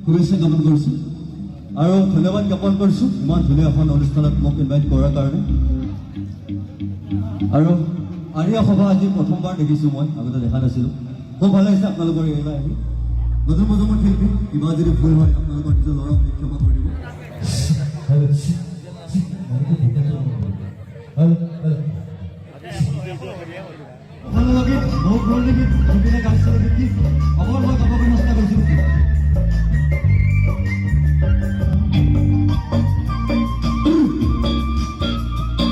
শুভেচ্ছা জ্ঞাপন কৰিছোঁ আৰু ধন্যবাদ জ্ঞাপন কৰিছোঁ ইমান ধুনীয়া এখন অনুষ্ঠানত মোক ইনভাইট কৰাৰ কাৰণে। আৰু আৰিয়া সভা আজি প্ৰথমবাৰ দেখিছোঁ, মই আগতে দেখা নাছিলোঁ। খুব ভাল লাগিছে আপোনালোকৰ এইবাৰ আহি। নতুন প্ৰজন্মৰ শিল্পী, কিবা যদি ভুল হয় আপোনালোকৰ নিজৰ ল'ৰাক ক্ষমা কৰি দিব। আপোনালোকে বহুত ভাল নেকি জুবিনে গাইছে নেকি? খবৰ মই কাবাব নষ্ট কৰিছোঁ নেকি?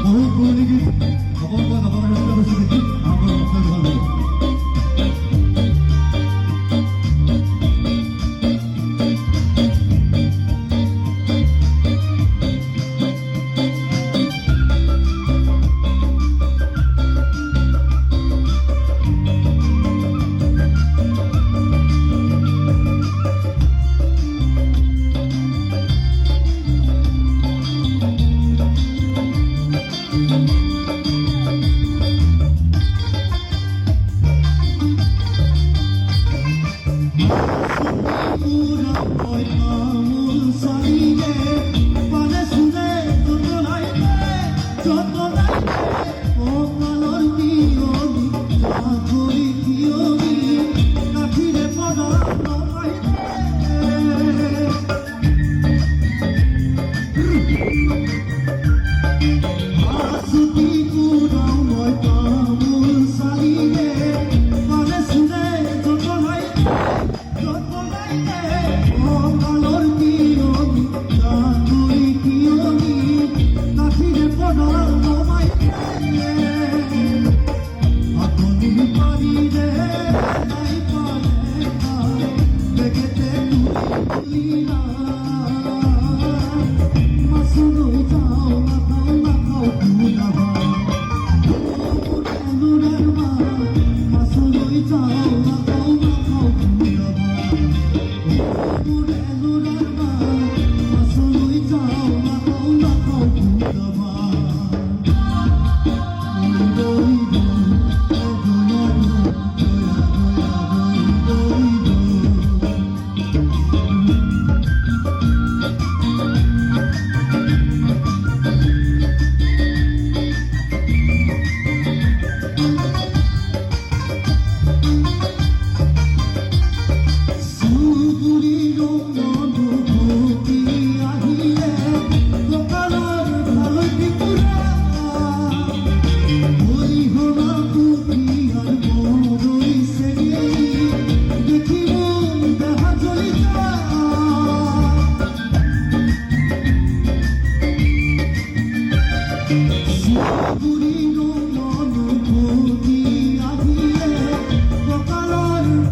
বহুত ভাল নেকি খবৰ মই কাবাব নষ্ট কৰিছোঁ নেকি? আমাৰ কথা ভাল লাগে। Lina